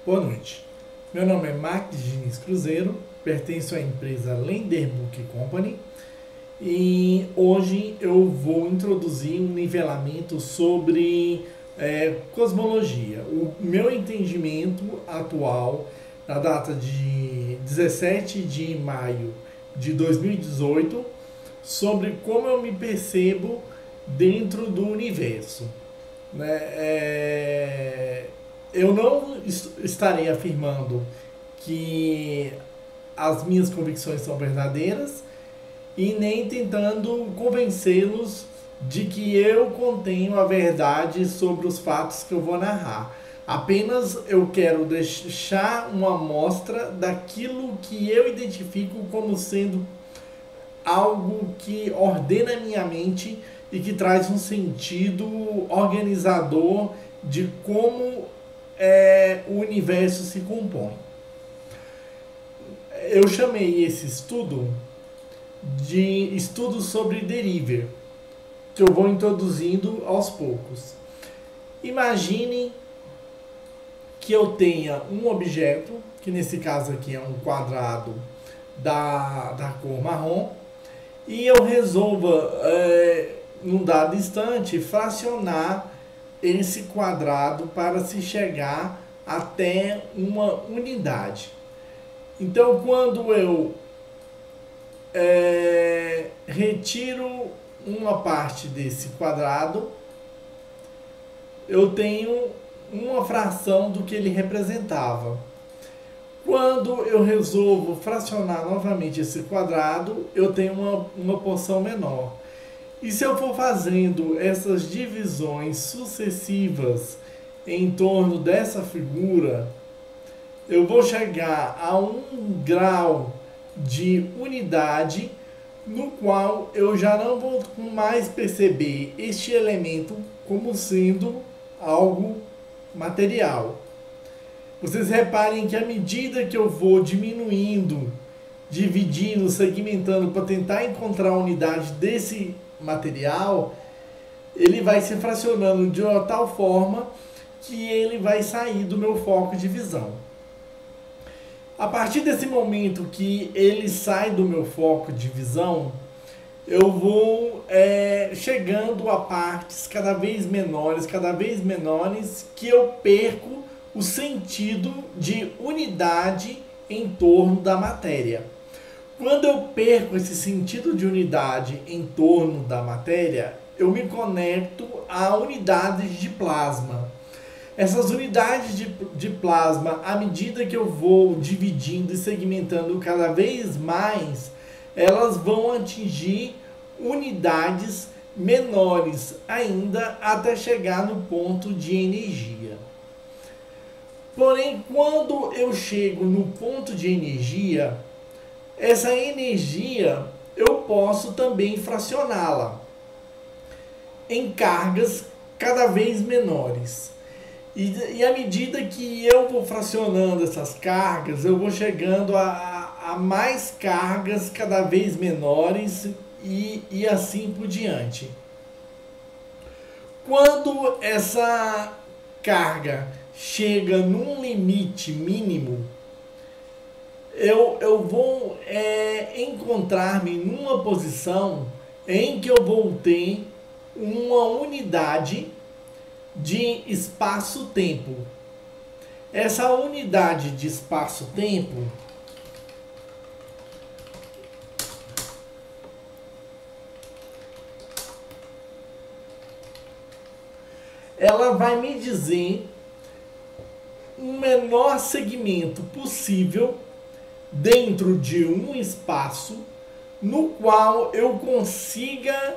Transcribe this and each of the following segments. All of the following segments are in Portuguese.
Boa noite. Meu nome é Max Diniz Cruzeiro, pertenço à empresa Lenderbook Company e hoje eu vou introduzir um nivelamento sobre cosmologia. O meu entendimento atual, na data de 17 de maio de 2018, sobre como eu me percebo dentro do universo. Né? Eu não estarei afirmando que as minhas convicções são verdadeiras e nem tentando convencê-los de que eu contenho a verdade sobre os fatos que eu vou narrar. Apenas eu quero deixar uma amostra daquilo que eu identifico como sendo algo que ordena a minha mente e que traz um sentido organizador de como o universo se compõe. Eu chamei esse estudo de estudo sobre derivative, que eu vou introduzindo aos poucos. Imagine que eu tenha um objeto, que nesse caso aqui é um quadrado da cor marrom, e eu resolva, num dado instante, fracionar esse quadrado para se chegar até uma unidade. Então, quando eu retiro uma parte desse quadrado, eu tenho uma fração do que ele representava. Quando eu resolvo fracionar novamente esse quadrado, eu tenho uma porção menor. E se eu for fazendo essas divisões sucessivas em torno dessa figura, eu vou chegar a um grau de unidade no qual eu já não vou mais perceber este elemento como sendo algo material. Vocês reparem que à medida que eu vou diminuindo, dividindo, segmentando para tentar encontrar a unidade desse material, ele vai se fracionando de uma tal forma que ele vai sair do meu foco de visão. A partir desse momento que ele sai do meu foco de visão, eu vou chegando a partes cada vez menores, que eu perco o sentido de unidade em torno da matéria. Quando eu perco esse sentido de unidade em torno da matéria, eu me conecto a unidades de plasma. Essas unidades de plasma, à medida que eu vou dividindo e segmentando cada vez mais, elas vão atingir unidades menores ainda até chegar no ponto de energia. Porém, quando eu chego no ponto de energia, essa energia eu posso também fracioná-la em cargas cada vez menores. E à medida que eu vou fracionando essas cargas, eu vou chegando a mais cargas cada vez menores e assim por diante. Quando essa carga chega num limite mínimo, eu vou encontrar-me numa posição em que eu vou ter uma unidade de espaço-tempo. Essa unidade de espaço-tempo ela vai me dizer um menor segmento possível dentro de um espaço no qual eu consiga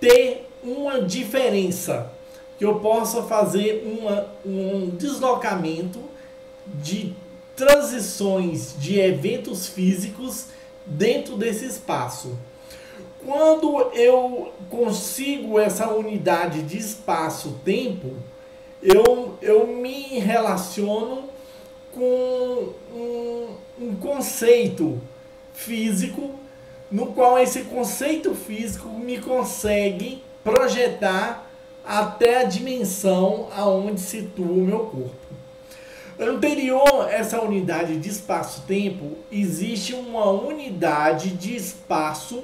ter uma diferença, que eu possa fazer um deslocamento de transições de eventos físicos dentro desse espaço. Quando eu consigo essa unidade de espaço-tempo, eu me relaciono com um conceito físico, no qual esse conceito físico me consegue projetar até a dimensão aonde situa o meu corpo. Anterior a essa unidade de espaço-tempo, existe uma unidade de espaço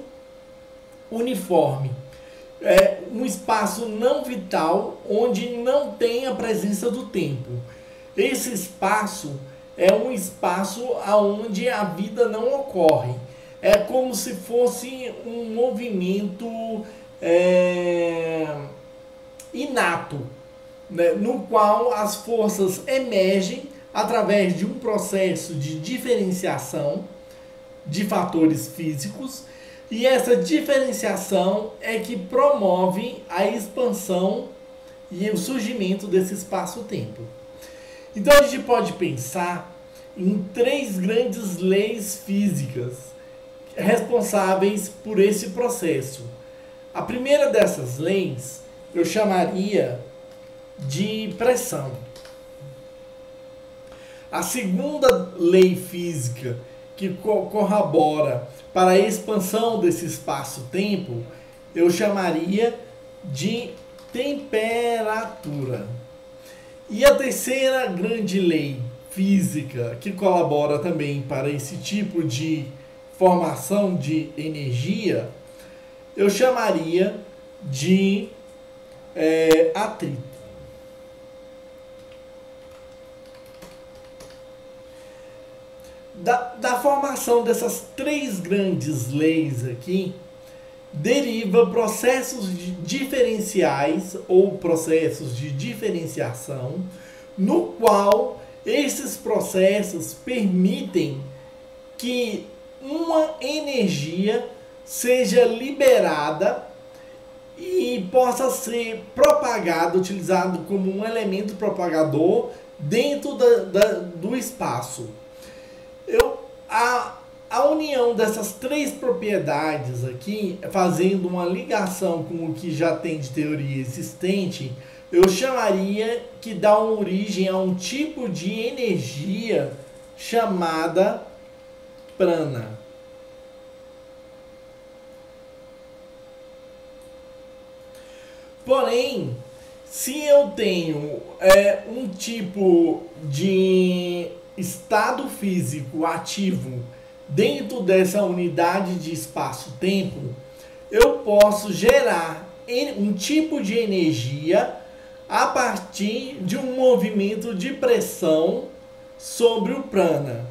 uniforme. É um espaço não vital onde não tem a presença do tempo. Esse espaço é um espaço onde a vida não ocorre. É como se fosse um movimento inato, né, no qual as forças emergem através de um processo de diferenciação de fatores físicos, e essa diferenciação é que promove a expansão e o surgimento desse espaço-tempo. Então a gente pode pensar em três grandes leis físicas responsáveis por esse processo. A primeira dessas leis eu chamaria de pressão. A segunda lei física que corrobora para a expansão desse espaço-tempo eu chamaria de temperatura. E a terceira grande lei física que colabora também para esse tipo de formação de energia eu chamaria de atrito. Da formação dessas três grandes leis aqui, deriva processos diferenciais ou processos de diferenciação, no qual esses processos permitem que uma energia seja liberada e possa ser propagada, utilizado como um elemento propagador dentro do espaço. A união dessas três propriedades aqui, fazendo uma ligação com o que já tem de teoria existente, eu chamaria que dá origem a um tipo de energia chamada prana. Porém, se eu tenho um tipo de estado físico ativo dentro dessa unidade de espaço-tempo, eu posso gerar um tipo de energia a partir de um movimento de pressão sobre o prana.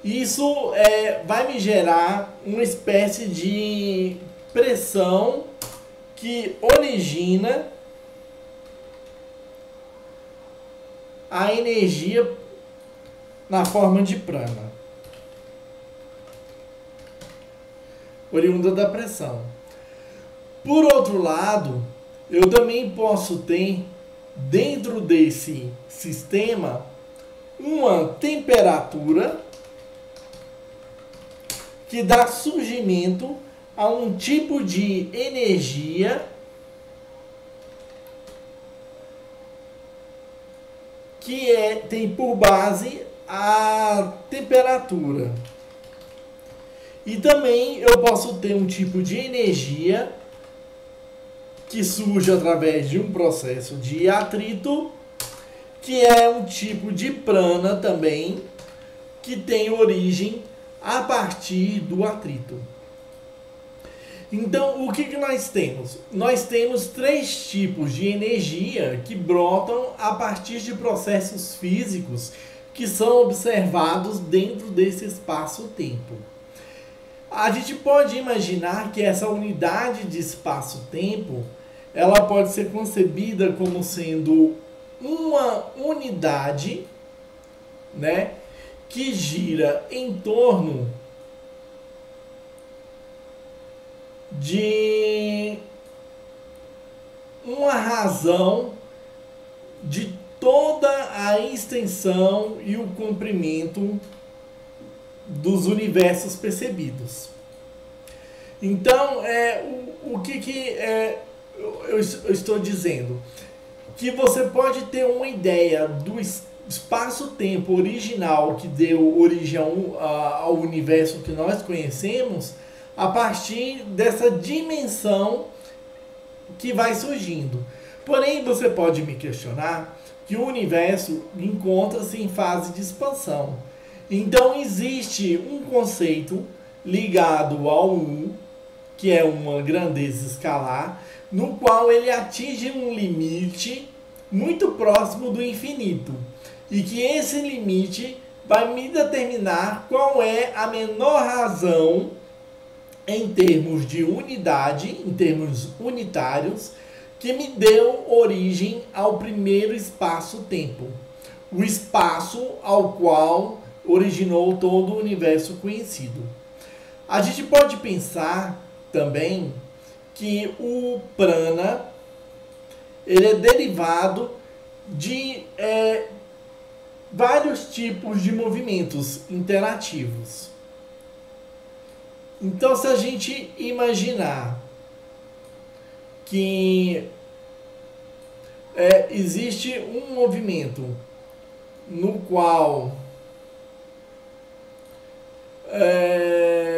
Isso vai me gerar uma espécie de pressão que origina a energia na forma de prana, oriunda da pressão. Por outro lado, eu também posso ter dentro desse sistema uma temperatura que dá surgimento a um tipo de energia que tem por base a temperatura. E também eu posso ter um tipo de energia que surge através de um processo de atrito, que é um tipo de prana também, que tem origem a partir do atrito. Então, o que nós temos? Nós temos três tipos de energia que brotam a partir de processos físicos que são observados dentro desse espaço-tempo. A gente pode imaginar que essa unidade de espaço-tempo ela pode ser concebida como sendo uma unidade, né, que gira em torno de uma razão de toda a extensão e o comprimento dos universos percebidos. Então, o que eu estou dizendo? Que você pode ter uma ideia do espaço-tempo original que deu origem ao universo que nós conhecemos a partir dessa dimensão que vai surgindo. Porém, você pode me questionar que o universo encontra-se em fase de expansão. Então existe um conceito ligado ao 1, que é uma grandeza escalar, no qual ele atinge um limite muito próximo do infinito. E que esse limite vai me determinar qual é a menor razão em termos de unidade, em termos unitários, que me deu origem ao primeiro espaço-tempo. O espaço ao qual originou todo o universo conhecido. A gente pode pensar também que o prana ele é derivado de vários tipos de movimentos interativos. Então, se a gente imaginar que existe um movimento no qual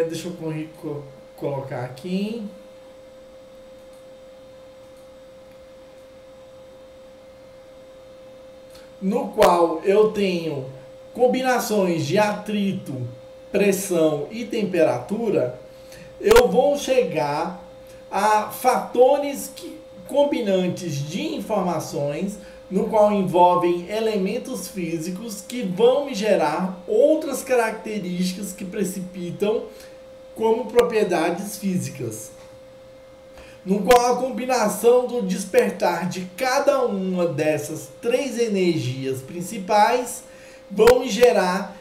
deixa eu colocar aqui. No qual eu tenho combinações de atrito, pressão e temperatura, eu vou chegar a fatores combinantes de informações, no qual envolvem elementos físicos que vão me gerar outras características que precipitam como propriedades físicas. No qual a combinação do despertar de cada uma dessas três energias principais vão me gerar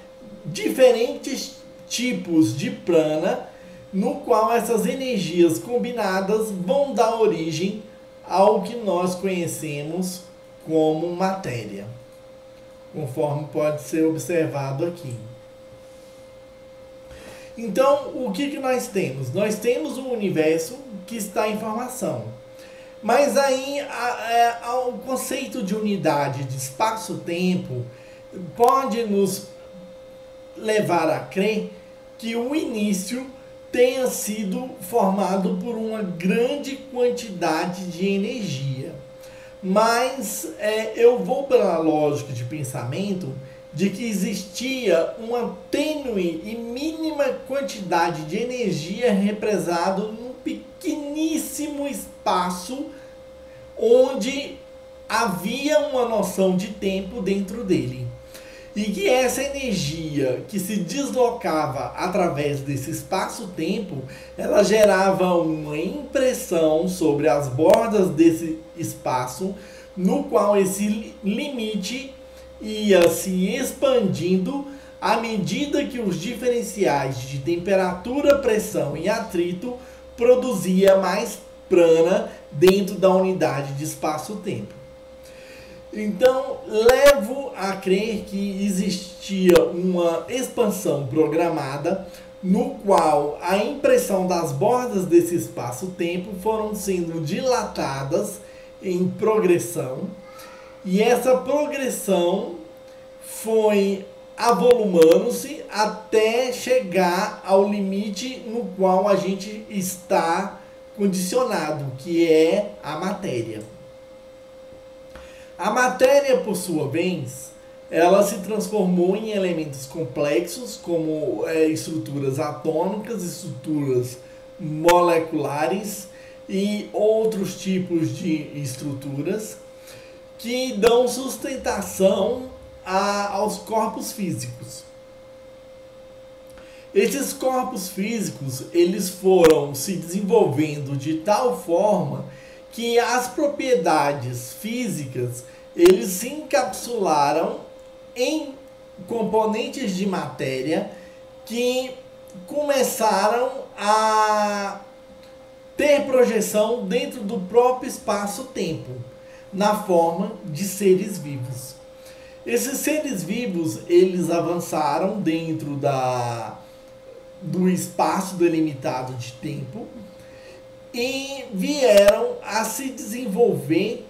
diferentes tipos de prana, no qual essas energias combinadas vão dar origem ao que nós conhecemos como matéria, conforme pode ser observado aqui. Então, o que nós temos? Nós temos um universo que está em formação. Mas aí o conceito de unidade de espaço-tempo pode nos levar a crer que o início tenha sido formado por uma grande quantidade de energia. Mas eu vou pela lógica de pensamento de que existia uma tênue e mínima quantidade de energia represada num pequeníssimo espaço onde havia uma noção de tempo dentro dele. E que essa energia que se deslocava através desse espaço-tempo, ela gerava uma impressão sobre as bordas desse espaço, no qual esse limite ia se expandindo à medida que os diferenciais de temperatura, pressão e atrito produzia mais prana dentro da unidade de espaço-tempo. Então, levo a crer que existia uma expansão programada no qual a impressão das bordas desse espaço-tempo foram sendo dilatadas em progressão, e essa progressão foi avolumando-se até chegar ao limite no qual a gente está condicionado, que é a matéria. A matéria, por sua vez, ela se transformou em elementos complexos, como estruturas atômicas, estruturas moleculares e outros tipos de estruturas que dão sustentação aos corpos físicos. Esses corpos físicos, eles foram se desenvolvendo de tal forma que as propriedades físicas, eles se encapsularam em componentes de matéria que começaram a ter projeção dentro do próprio espaço-tempo, na forma de seres vivos. Esses seres vivos, eles avançaram dentro do espaço delimitado de tempo e vieram a se desenvolver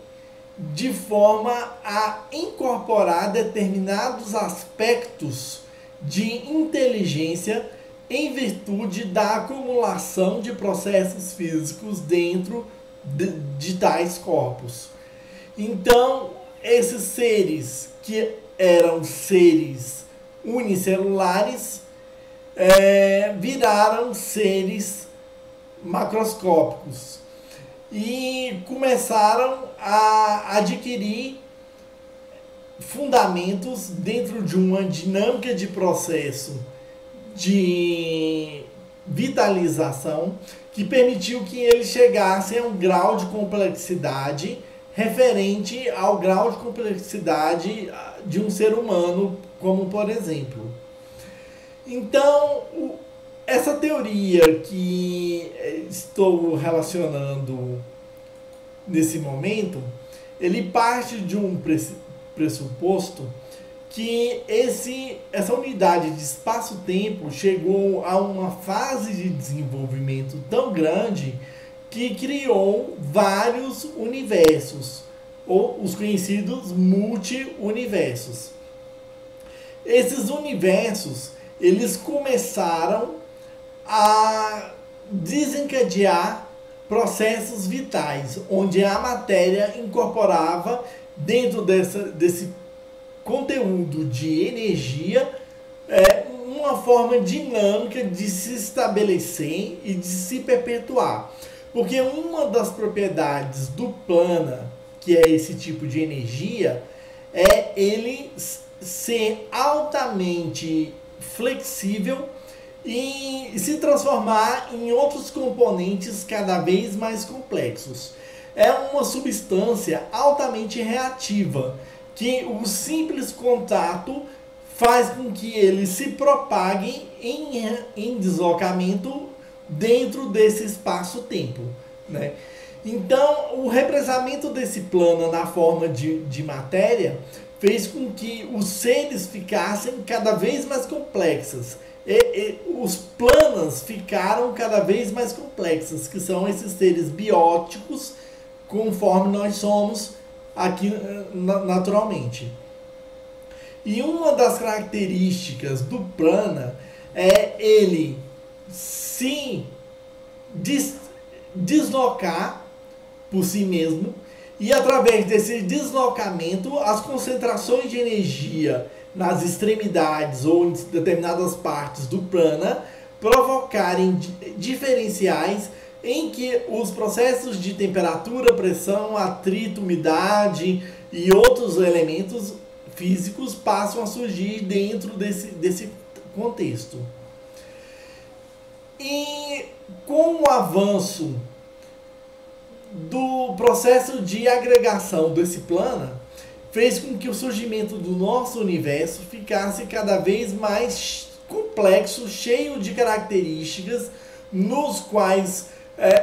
de forma a incorporar determinados aspectos de inteligência em virtude da acumulação de processos físicos dentro de tais corpos. Então, esses seres que eram seres unicelulares viraram seres macroscópicos e começaram a adquirir fundamentos dentro de uma dinâmica de processo de vitalização que permitiu que eles chegassem a um grau de complexidade referente ao grau de complexidade de um ser humano, como por exemplo. Então, essa teoria que estou relacionando nesse momento, ele parte de um pressuposto que essa unidade de espaço-tempo chegou a uma fase de desenvolvimento tão grande que criou vários universos, ou os conhecidos multi-universos. Esses universos, eles começaram a desencadear processos vitais, onde a matéria incorporava dentro desse conteúdo de energia uma forma dinâmica de se estabelecer e de se perpetuar. Porque uma das propriedades do plana, que é esse tipo de energia, é ele ser altamente flexível e se transformar em outros componentes cada vez mais complexos. É uma substância altamente reativa, que o simples contato faz com que ele se propague em deslocamento dentro desse espaço-tempo, né? Então, o represamento desse plano na forma de matéria fez com que os seres ficassem cada vez mais complexos. Os planos ficaram cada vez mais complexos, que são esses seres bióticos, conforme nós somos aqui naturalmente. E uma das características do prana é ele se deslocar por si mesmo, e através desse deslocamento as concentrações de energia nas extremidades ou em determinadas partes do prana provocarem diferenciais em que os processos de temperatura, pressão, atrito, umidade e outros elementos físicos passam a surgir dentro desse contexto. E com o avanço do processo de agregação desse plano, fez com que o surgimento do nosso universo ficasse cada vez mais complexo, cheio de características, nos quais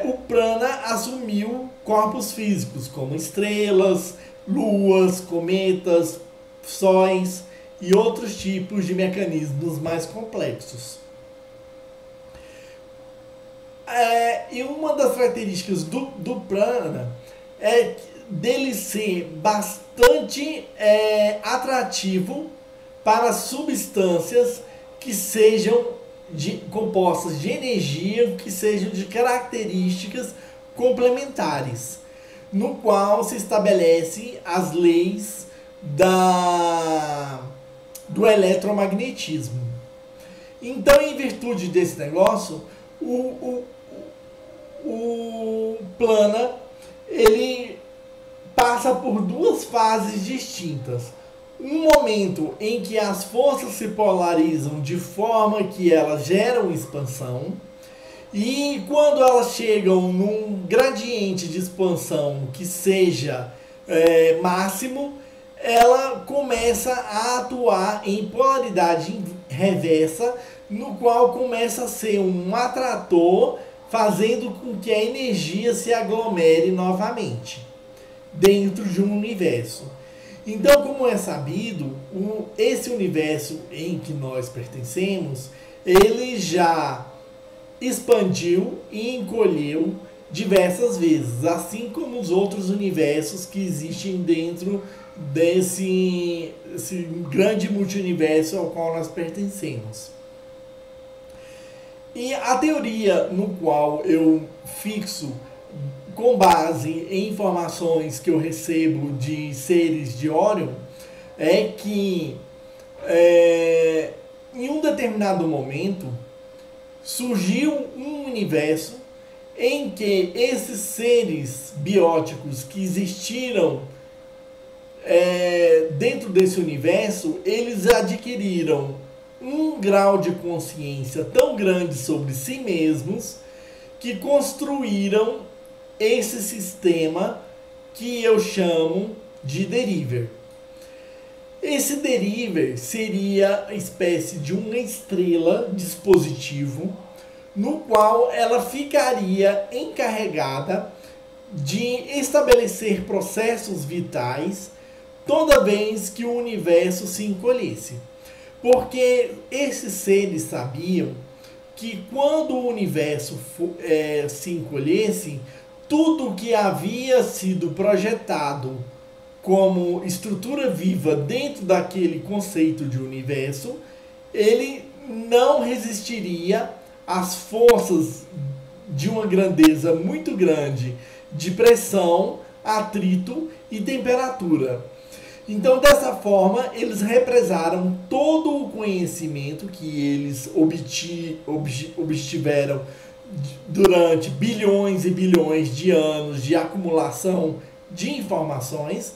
o prana assumiu corpos físicos, como estrelas, luas, cometas, sóis e outros tipos de mecanismos mais complexos. E uma das características do prana é dele ser bastante atrativo para substâncias que sejam compostas de energia, que sejam de características complementares, no qual se estabelece as leis do eletromagnetismo. Então, em virtude desse negócio, o plana ele passa por duas fases distintas. Um momento em que as forças se polarizam de forma que elas geram expansão, e quando elas chegam num gradiente de expansão que seja máximo, ela começa a atuar em polaridade reversa, no qual começa a ser um atrator, fazendo com que a energia se aglomere novamente dentro de um universo. Então, como é sabido, esse universo em que nós pertencemos, ele já expandiu e encolheu diversas vezes, assim como os outros universos que existem dentro desse grande multiverso ao qual nós pertencemos. E a teoria no qual eu fixo com base em informações que eu recebo de seres de Orion, é que em um determinado momento surgiu um universo em que esses seres bióticos que existiram dentro desse universo, eles adquiriram um grau de consciência tão grande sobre si mesmos que construíram esse sistema que eu chamo de deriver. Esse deriver seria a espécie de uma estrela dispositivo no qual ela ficaria encarregada de estabelecer processos vitais toda vez que o universo se encolhesse. Porque esses seres sabiam que quando o universo se encolhesse, tudo que havia sido projetado como estrutura viva dentro daquele conceito de universo, ele não resistiria às forças de uma grandeza muito grande de pressão, atrito e temperatura. Então, dessa forma, eles represaram todo o conhecimento que eles obtiveram durante bilhões e bilhões de anos de acumulação de informações,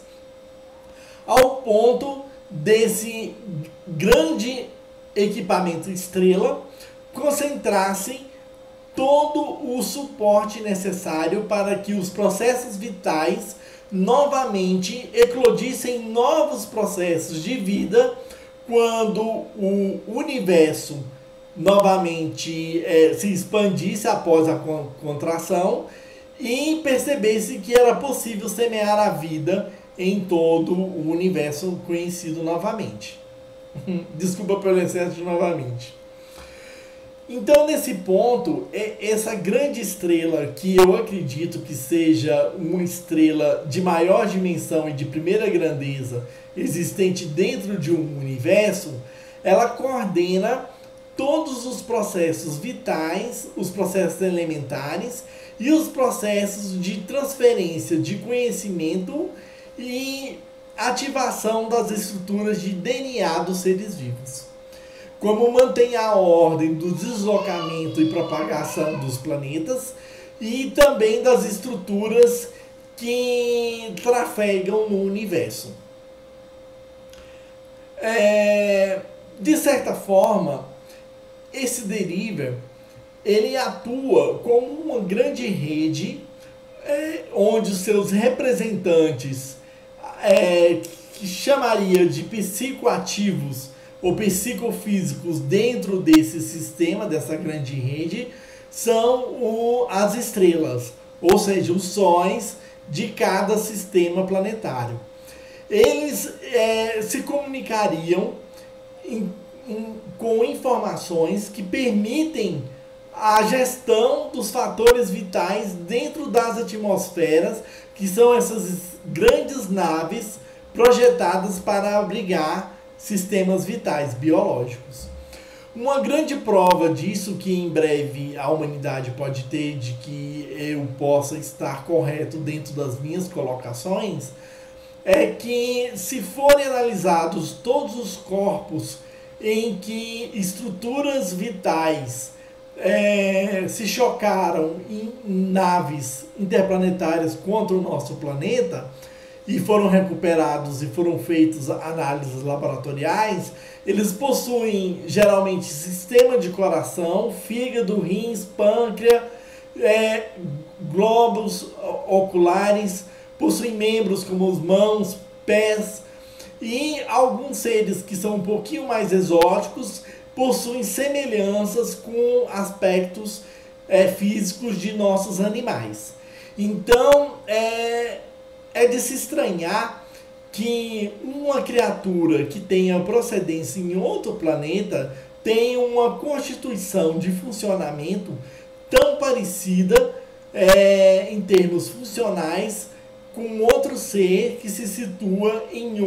ao ponto desse grande equipamento estrela concentrasse todo o suporte necessário para que os processos vitais novamente eclodissem novos processos de vida quando o universo novamente se expandisse após a contração e percebesse que era possível semear a vida em todo o universo conhecido novamente. Desculpa pelo excesso de novamente. Então, nesse ponto, essa grande estrela, que eu acredito que seja uma estrela de maior dimensão e de primeira grandeza existente dentro de um universo, ela coordena todos os processos vitais, os processos elementares e os processos de transferência de conhecimento e ativação das estruturas de DNA dos seres vivos. Como mantém a ordem do deslocamento e propagação dos planetas e também das estruturas que trafegam no universo. De certa forma, esse deriver ele atua como uma grande rede onde os seus representantes, que chamaria de psicoativos ou psicofísicos dentro desse sistema, dessa grande rede, são as estrelas, ou seja, os sóis de cada sistema planetário. Eles se comunicariam com informações que permitem a gestão dos fatores vitais dentro das atmosferas, que são essas grandes naves projetadas para abrigar sistemas vitais biológicos. Uma grande prova disso, que em breve a humanidade pode ter, de que eu possa estar correto dentro das minhas colocações, é que, se forem analisados todos os corpos em que estruturas vitais se chocaram em naves interplanetárias contra o nosso planeta, e foram recuperados e foram feitas análises laboratoriais, eles possuem geralmente sistema de coração, fígado, rins, pâncreas, globos oculares, possuem membros como as mãos, pés, e alguns seres que são um pouquinho mais exóticos possuem semelhanças com aspectos físicos de nossos animais. Então, é de se estranhar que uma criatura que tenha procedência em outro planeta tenha uma constituição de funcionamento tão parecida em termos funcionais com outro ser que se situa em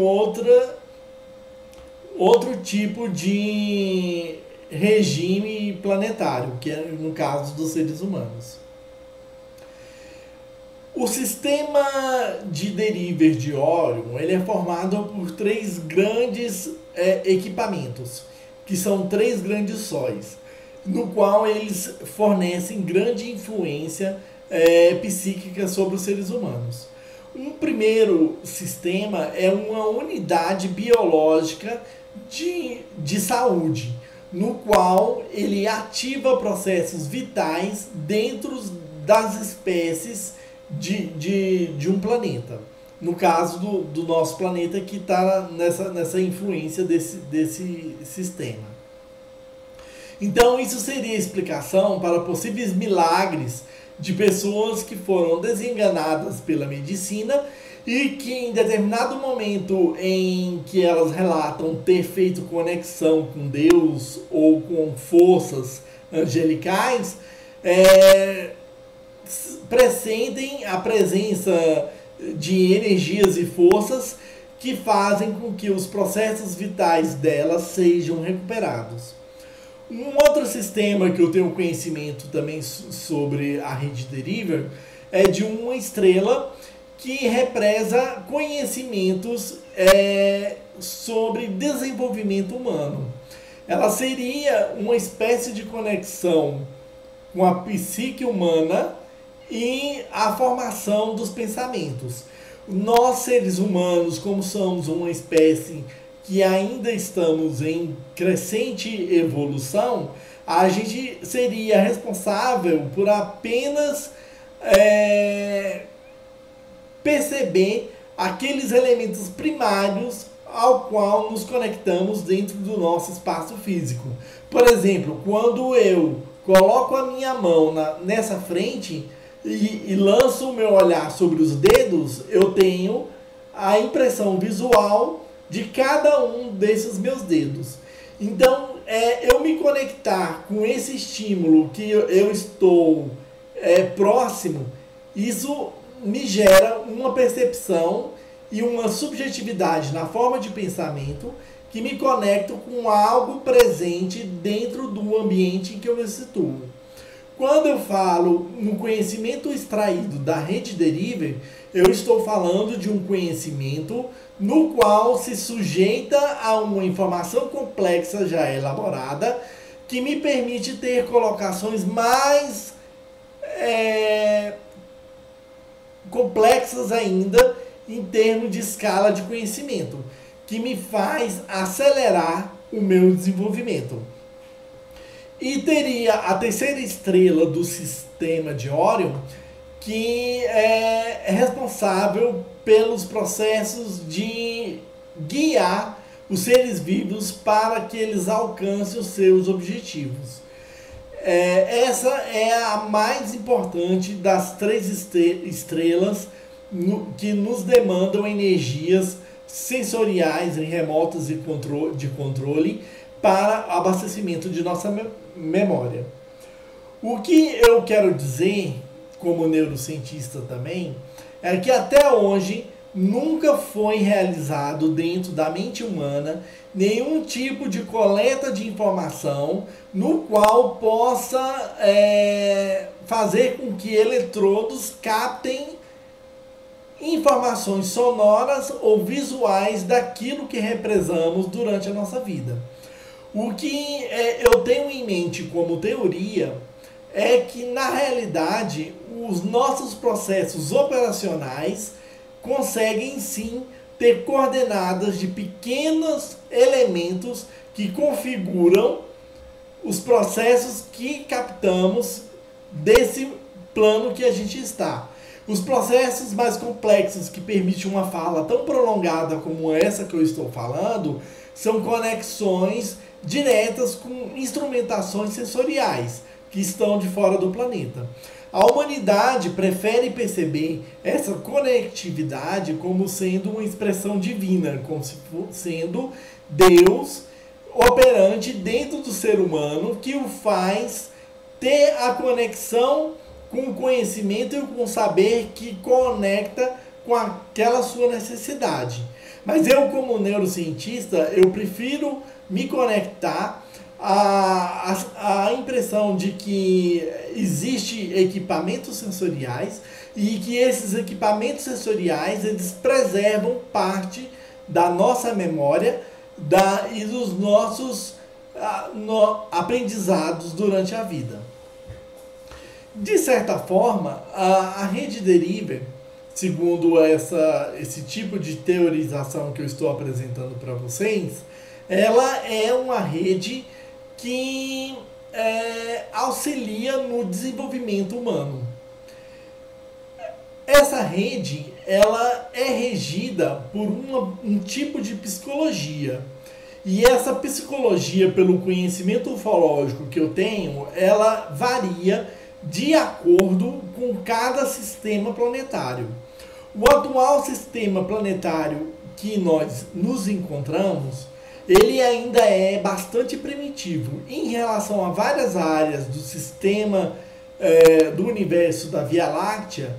outro tipo de regime planetário, que é no caso dos seres humanos. O sistema de deriver de Orion, ele é formado por três grandes equipamentos, que são três grandes sóis, no qual eles fornecem grande influência psíquica sobre os seres humanos. Um primeiro sistema é uma unidade biológica de saúde, no qual ele ativa processos vitais dentro das espécies de um planeta. No caso do nosso planeta, que está nessa influência desse sistema. Então, isso seria a explicação para possíveis milagres de pessoas que foram desenganadas pela medicina e que em determinado momento em que elas relatam ter feito conexão com Deus ou com forças angelicais, pressentem a presença de energias e forças que fazem com que os processos vitais delas sejam recuperados. Um outro sistema que eu tenho conhecimento também sobre a rede deriver é de uma estrela que represa conhecimentos sobre desenvolvimento humano. Ela seria uma espécie de conexão com a psique humana e a formação dos pensamentos. Nós, seres humanos, como somos uma espécie que ainda estamos em crescente evolução, a gente seria responsável por apenas perceber aqueles elementos primários ao qual nos conectamos dentro do nosso espaço físico. Por exemplo, quando eu coloco a minha mão nessa frente e lanço o meu olhar sobre os dedos, eu tenho a impressão visual de cada um desses meus dedos. Então, eu me conectar com esse estímulo que eu estou próximo, isso me gera uma percepção e uma subjetividade na forma de pensamento que me conecto com algo presente dentro do ambiente em que eu me situo. Quando eu falo no conhecimento extraído da rede deriver, eu estou falando de um conhecimento no qual se sujeita a uma informação complexa já elaborada, que me permite ter colocações mais complexas ainda em termos de escala de conhecimento, que me faz acelerar o meu desenvolvimento. E teria a terceira estrela do sistema de Orion, que é responsável pelos processos de guiar os seres vivos para que eles alcancem os seus objetivos. Essa é a mais importante das três estrelas que nos demandam energias sensoriais remotas e de controle para abastecimento de nossa memória. O que eu quero dizer, como neurocientista também, é que até hoje nunca foi realizado dentro da mente humana nenhum tipo de coleta de informação no qual possa fazer com que eletrodos captem informações sonoras ou visuais daquilo que represamos durante a nossa vida. O que eu tenho em mente como teoria é que, na realidade, os nossos processos operacionais conseguem sim ter coordenadas de pequenos elementos que configuram os processos que captamos desse plano que a gente está. Os processos mais complexos que permitem uma fala tão prolongada como essa que eu estou falando são conexões diretas com instrumentações sensoriais que estão de fora do planeta. A humanidade prefere perceber essa conectividade como sendo uma expressão divina, como se sendo Deus operante dentro do ser humano, que o faz ter a conexão com o conhecimento e com o saber que conecta com aquela sua necessidade. Mas eu, como neurocientista, eu prefiro me conectar a impressão de que existe equipamentos sensoriais e que esses equipamentos sensoriais eles preservam parte da nossa memória e dos nossos aprendizados durante a vida. De certa forma, a rede Deriver, segundo esse tipo de teorização que eu estou apresentando para vocês, ela é uma rede que auxilia no desenvolvimento humano. Essa rede ela é regida por um tipo de psicologia. E essa psicologia, pelo conhecimento ufológico que eu tenho, ela varia de acordo com cada sistema planetário. O atual sistema planetário que nós nos encontramos, ele ainda é bastante primitivo em relação a várias áreas do sistema do universo da Via Láctea.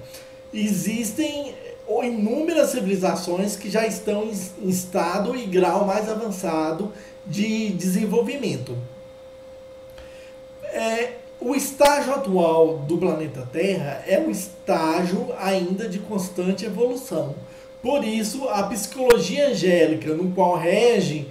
Existem inúmeras civilizações que já estão em estado e grau mais avançado de desenvolvimento. O estágio atual do planeta Terra é um estágio ainda de constante evolução. Por isso, a psicologia angélica, no qual rege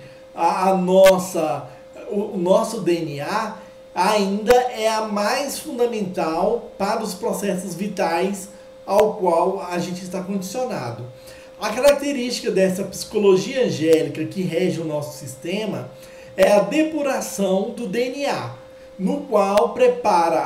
o nosso DNA, ainda é a mais fundamental para os processos vitais ao qual a gente está condicionado. A característica dessa psicologia angélica que rege o nosso sistema é a depuração do DNA, no qual prepara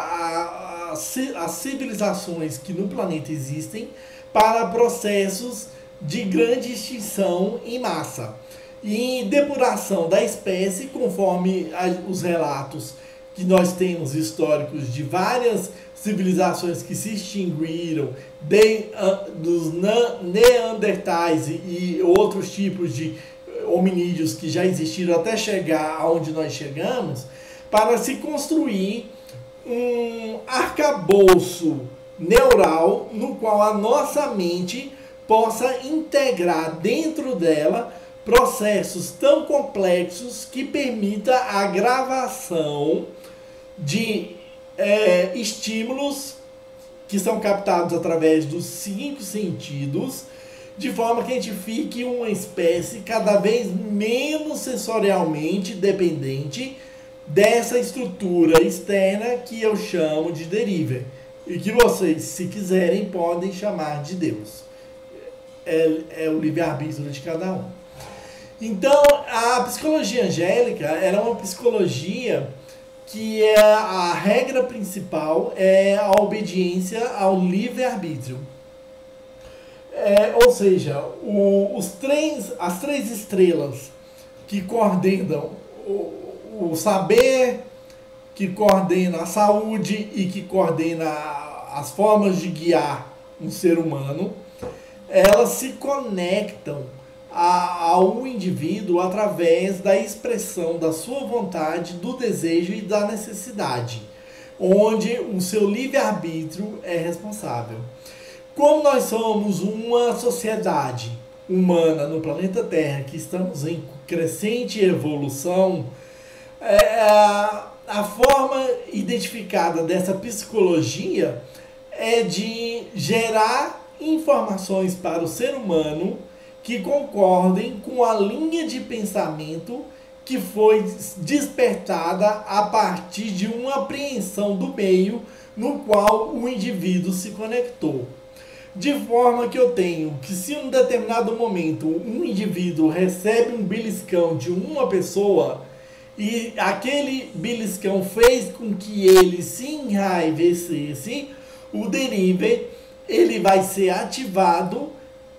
as civilizações que no planeta existem para processos de grande extinção em massa. E depuração da espécie, conforme os relatos que nós temos históricos de várias civilizações que se extinguiram, dos neandertais e outros tipos de hominídeos que já existiram até chegar aonde nós chegamos, para se construir um arcabouço neural no qual a nossa mente possa integrar dentro dela processos tão complexos que permita a gravação de estímulos que são captados através dos 5 sentidos, de forma que a gente fique uma espécie cada vez menos sensorialmente dependente dessa estrutura externa que eu chamo de Deriver, e que vocês, se quiserem, podem chamar de Deus. É o livre-arbítrio de cada um. Então, a psicologia angélica era uma psicologia que a regra principal é a obediência ao livre-arbítrio. Ou seja, as 3 estrelas que coordenam o saber, que coordena a saúde e que coordena as formas de guiar um ser humano, elas se conectam ao indivíduo através da expressão da sua vontade, do desejo e da necessidade, onde o seu livre-arbítrio é responsável. Como nós somos uma sociedade humana no planeta Terra, que estamos em crescente evolução, a forma identificada dessa psicologia é de gerar informações para o ser humano que concordem com a linha de pensamento que foi despertada a partir de uma apreensão do meio no qual o indivíduo se conectou. De forma que eu tenho que, se em um determinado momento um indivíduo recebe um beliscão de uma pessoa e aquele beliscão fez com que ele se enraivecesse, o Deriver ele vai ser ativado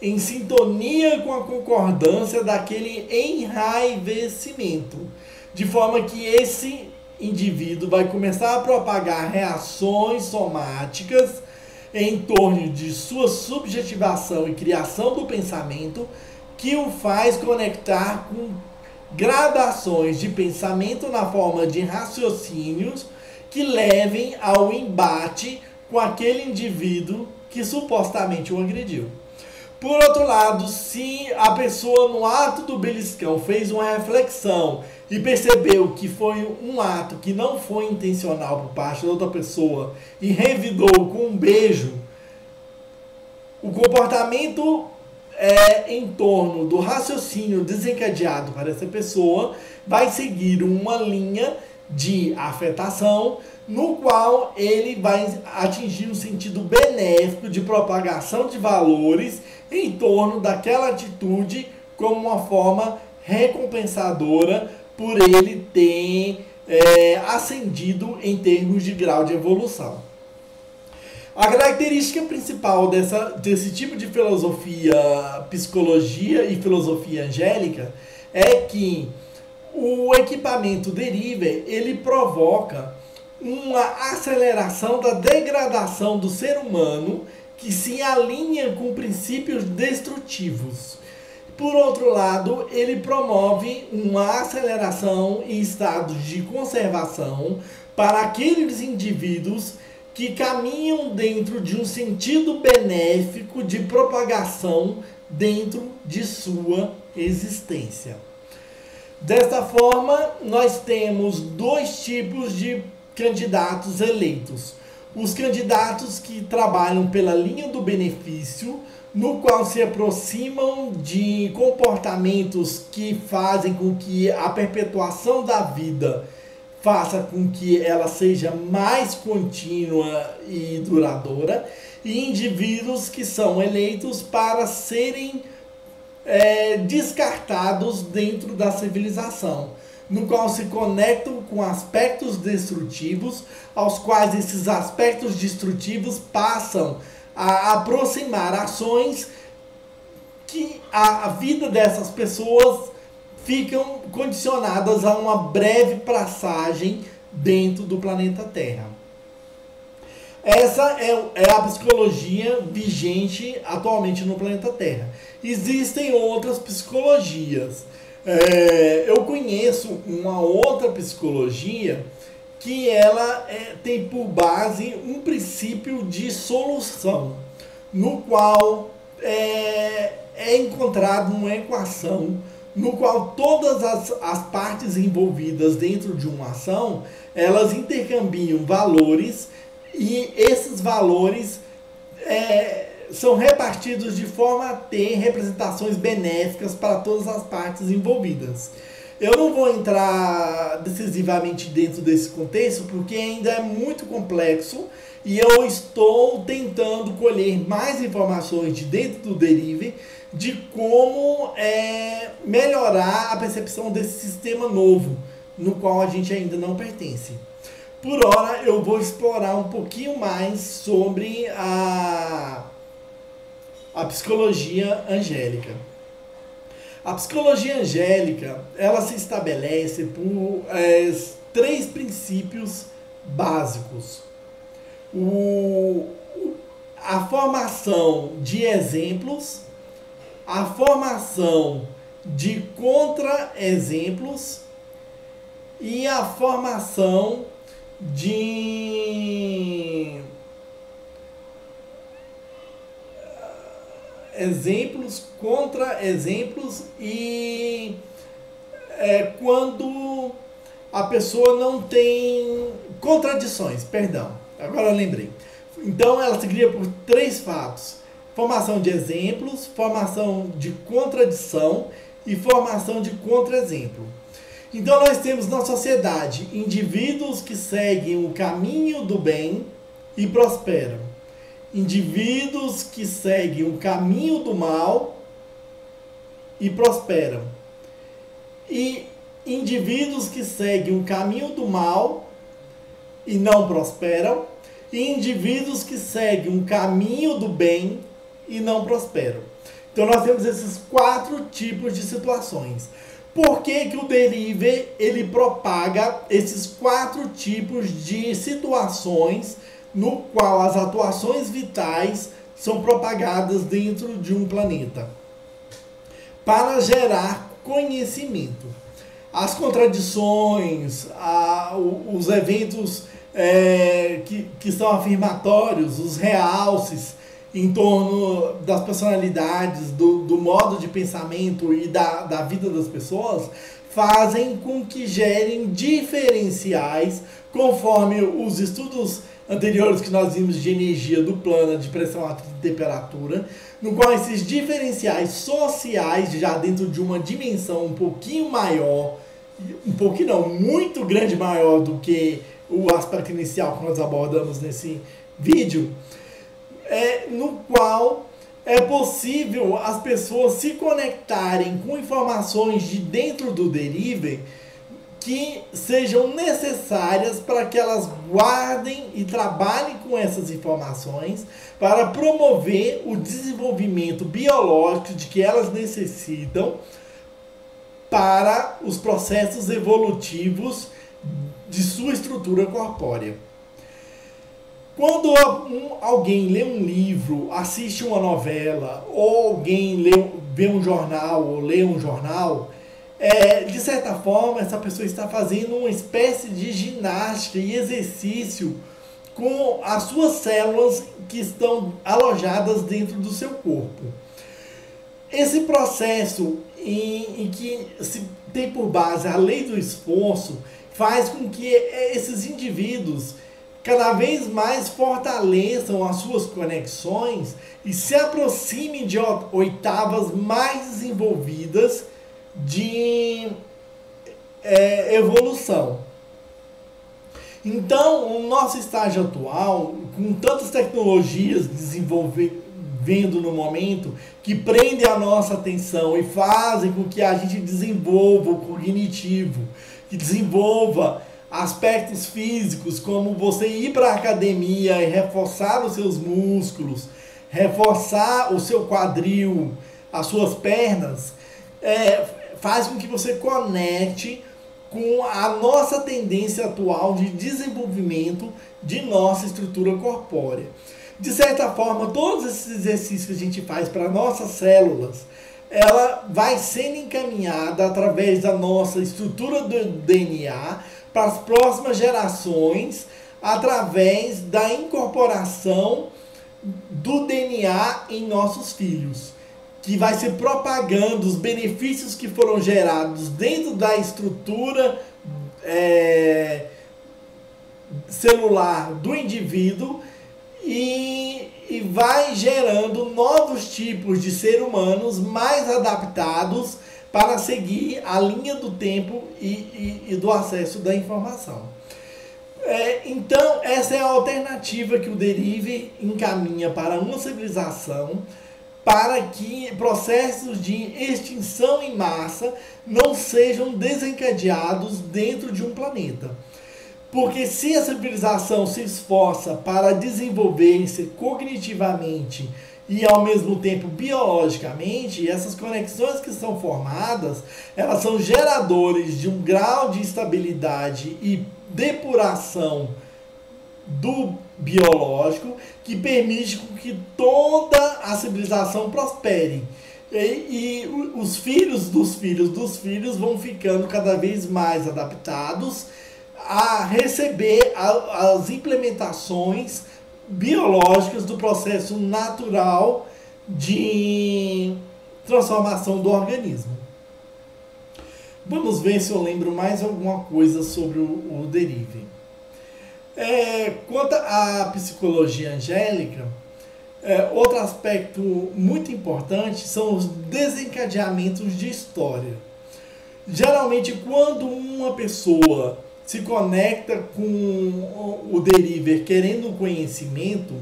em sintonia com a concordância daquele enraivecimento, de forma que esse indivíduo vai começar a propagar reações somáticas em torno de sua subjetivação e criação do pensamento, que o faz conectar com gradações de pensamento na forma de raciocínios que levem ao embate com aquele indivíduo que supostamente o agrediu. Por outro lado, se a pessoa no ato do beliscão fez uma reflexão e percebeu que foi um ato que não foi intencional por parte da outra pessoa e revidou com um beijo, o comportamento em torno do raciocínio desencadeado para essa pessoa vai seguir uma linha de afetação no qual ele vai atingir um sentido benéfico de propagação de valores em torno daquela atitude como uma forma recompensadora por ele ter ascendido em termos de grau de evolução. A característica principal desse tipo de filosofia, psicologia e filosofia angélica é que o equipamento derive, ele provoca uma aceleração da degradação do ser humano que se alinha com princípios destrutivos. Por outro lado, ele promove uma aceleração em estados de conservação para aqueles indivíduos que caminham dentro de um sentido benéfico de propagação dentro de sua existência. Desta forma, nós temos dois tipos de candidatos eleitos. Os candidatos que trabalham pela linha do benefício, no qual se aproximam de comportamentos que fazem com que a perpetuação da vida faça com que ela seja mais contínua e duradoura, e indivíduos que são eleitos para serem descartados dentro da civilização, no qual se conectam com aspectos destrutivos, aos quais esses aspectos destrutivos passam a aproximar ações que a vida dessas pessoas ficam condicionadas a uma breve passagem dentro do planeta Terra. Essa é a psicologia vigente atualmente no planeta Terra. Existem outras psicologias. Eu conheço uma outra psicologia que ela tem por base um princípio de solução, no qual é encontrada uma equação no qual todas as partes envolvidas dentro de uma ação, elas intercambiam valores e esses valores são repartidos de forma a ter representações benéficas para todas as partes envolvidas. Eu não vou entrar decisivamente dentro desse contexto porque ainda é muito complexo e eu estou tentando colher mais informações de dentro do Derive de como melhorar a percepção desse sistema novo, no qual a gente ainda não pertence. Por hora, eu vou explorar um pouquinho mais sobre a psicologia angélica. A psicologia angélica, ela se estabelece por 3 princípios básicos. A formação de exemplos, a formação de contra-exemplos e a formação de exemplos, contra-exemplos e quando a pessoa não tem contradições, perdão, agora eu lembrei. Então ela se cria por 3 fatos: formação de exemplos, formação de contradição e formação de contra-exemplo. Então nós temos na sociedade indivíduos que seguem o caminho do bem e prosperam, indivíduos que seguem o caminho do mal e prosperam, e indivíduos que seguem o caminho do mal e não prosperam, e indivíduos que seguem um caminho do bem e não prosperam. Então nós temos esses 4 tipos de situações. Por que o Derive ele propaga esses 4 tipos de situações no qual as atuações vitais são propagadas dentro de um planeta? Para gerar conhecimento. As contradições, os eventos que são afirmatórios, os realces, em torno das personalidades, do modo de pensamento e da vida das pessoas, fazem com que gerem diferenciais conforme os estudos anteriores que nós vimos de energia do plano de pressão, atrito e temperatura, no qual esses diferenciais sociais, já dentro de uma dimensão um pouquinho maior, um pouquinho não, muito grande maior do que o aspecto inicial que nós abordamos nesse vídeo, no qual é possível as pessoas se conectarem com informações de dentro do deriver que sejam necessárias para que elas guardem e trabalhem com essas informações para promover o desenvolvimento biológico de que elas necessitam para os processos evolutivos de sua estrutura corpórea. Quando alguém lê um livro, assiste uma novela, ou alguém vê um jornal ou lê um jornal, de certa forma, essa pessoa está fazendo uma espécie de ginástica e exercício com as suas células que estão alojadas dentro do seu corpo. Esse processo em que se tem por base a lei do esforço faz com que esses indivíduos cada vez mais fortaleçam as suas conexões e se aproximem de oitavas mais desenvolvidas de evolução. Então, o nosso estágio atual, com tantas tecnologias desenvolvendo no momento, que prendem a nossa atenção e fazem com que a gente desenvolva o cognitivo, que desenvolva aspectos físicos, como você ir para a academia e reforçar os seus músculos, reforçar o seu quadril, as suas pernas, faz com que você conecte com a nossa tendência atual de desenvolvimento de nossa estrutura corpórea. De certa forma, todos esses exercícios que a gente faz para nossas células, ela vai sendo encaminhada através da nossa estrutura do DNA para as próximas gerações, através da incorporação do DNA em nossos filhos, que vai se propagando os benefícios que foram gerados dentro da estrutura celular do indivíduo e vai gerando novos tipos de seres humanos mais adaptados para seguir a linha do tempo e do acesso da informação. Então, essa é a alternativa que o derive encaminha para uma civilização, para que processos de extinção em massa não sejam desencadeados dentro de um planeta. Porque se a civilização se esforça para desenvolver-se cognitivamente e ao mesmo tempo biologicamente, essas conexões que são formadas, elas são geradores de um grau de estabilidade e depuração do biológico que permite que toda a civilização prospere. E os filhos dos filhos dos filhos vão ficando cada vez mais adaptados a receber as implementações biológicas do processo natural de transformação do organismo. Vamos ver se eu lembro mais alguma coisa sobre o derive. Quanto à psicologia angélica, outro aspecto muito importante são os desencadeamentos de história. Geralmente, quando uma pessoa se conecta com o deriver querendo conhecimento,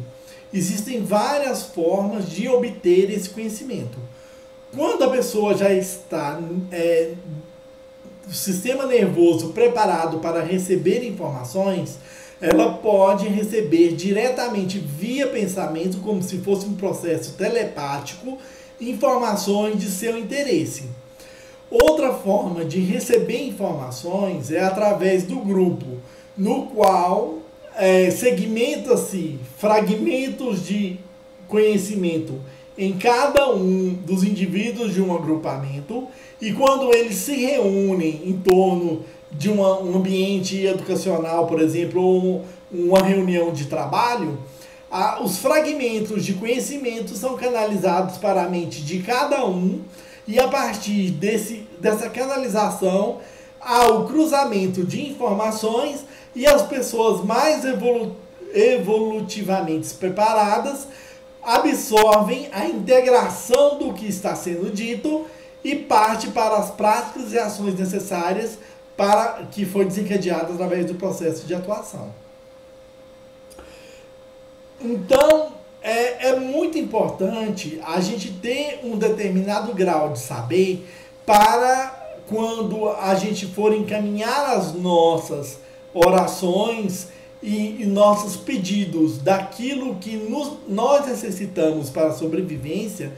existem várias formas de obter esse conhecimento. Quando a pessoa já está o sistema nervoso preparado para receber informações, ela pode receber diretamente via pensamento, como se fosse um processo telepático, informações de seu interesse. Outra forma de receber informações é através do grupo, no qual segmenta-se fragmentos de conhecimento em cada um dos indivíduos de um agrupamento, e quando eles se reúnem em torno de um ambiente educacional, por exemplo, ou uma reunião de trabalho, Os fragmentos de conhecimento são canalizados para a mente de cada um, e a partir dessa canalização há o cruzamento de informações, e as pessoas mais evolutivamente preparadas absorvem a integração do que está sendo dito e parte para as práticas e ações necessárias para que foi desencadeado através do processo de atuação. Então, é muito importante a gente ter um determinado grau de saber para quando a gente for encaminhar as nossas orações e nossos pedidos daquilo que nós necessitamos para a sobrevivência,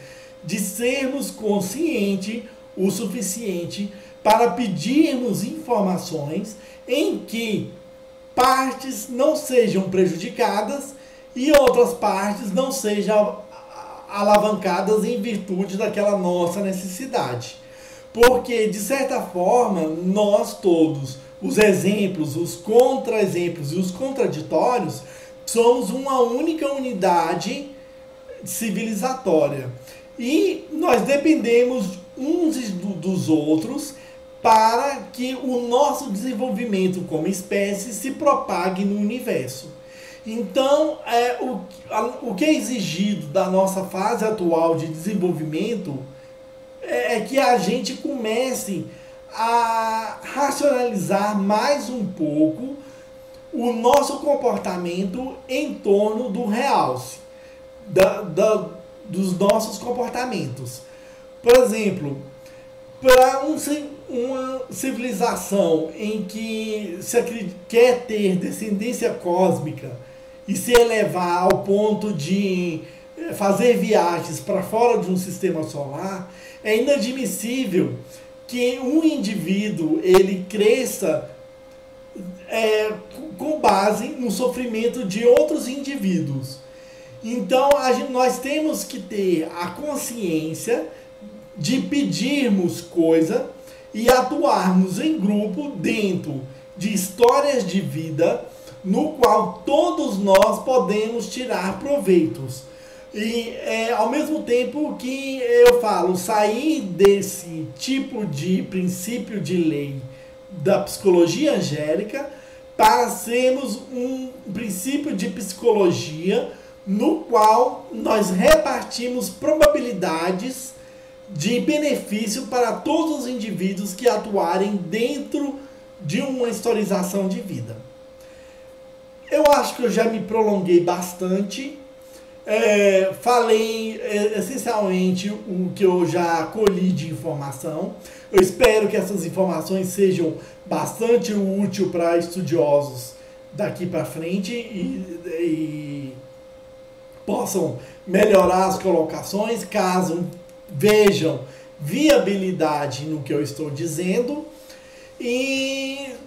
de sermos conscientes o suficiente para pedirmos informações em que partes não sejam prejudicadas e outras partes não sejam alavancadas em virtude daquela nossa necessidade. Porque, de certa forma, nós todos, os exemplos, os contra-exemplos e os contraditórios, somos uma única unidade civilizatória. E nós dependemos uns dos outros para que o nosso desenvolvimento como espécie se propague no universo. Então, o que é exigido da nossa fase atual de desenvolvimento é que a gente comece a racionalizar mais um pouco o nosso comportamento em torno do realce, dos nossos comportamentos. Por exemplo, para uma civilização em que se quer ter descendência cósmica e se elevar ao ponto de fazer viagens para fora de um sistema solar, é inadmissível que um indivíduo ele cresça com base no sofrimento de outros indivíduos. Então, nós temos que ter a consciência de pedirmos coisa e atuarmos em grupo dentro de histórias de vida no qual todos nós podemos tirar proveitos. E ao mesmo tempo que eu falo, sair desse tipo de princípio de lei da psicologia angélica para sermos um princípio de psicologia no qual nós repartimos probabilidades de benefício para todos os indivíduos que atuarem dentro de uma historização de vida. Eu acho que eu já me prolonguei bastante. Falei essencialmente o que eu já colhi de informação. Eu espero que essas informações sejam bastante úteis para estudiosos daqui para frente e possam melhorar as colocações caso vejam viabilidade no que eu estou dizendo. E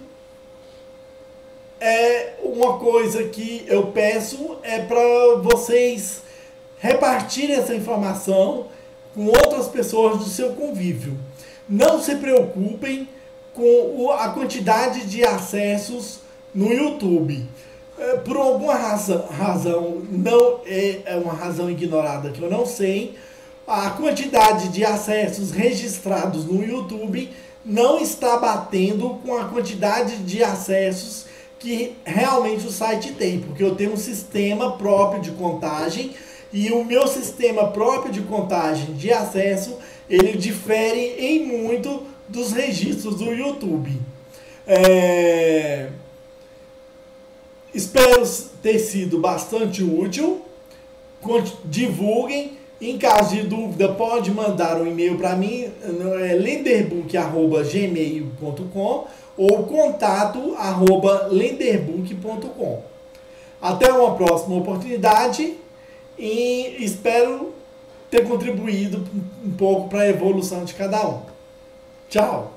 uma coisa que eu peço é para vocês repartirem essa informação com outras pessoas do seu convívio. Não se preocupem com a quantidade de acessos no YouTube. Por alguma razão, não é uma razão ignorada que eu não sei, a quantidade de acessos registrados no YouTube não está batendo com a quantidade de acessos que realmente o site tem, porque eu tenho um sistema próprio de contagem e o meu sistema próprio de contagem de acesso, ele difere em muito dos registros do YouTube. Espero ter sido bastante útil. Divulguem. Em caso de dúvida, pode mandar um e-mail para mim, lenderbook@gmail.com ou contato@lenderbook.com. Até uma próxima oportunidade e espero ter contribuído um pouco para a evolução de cada um. Tchau!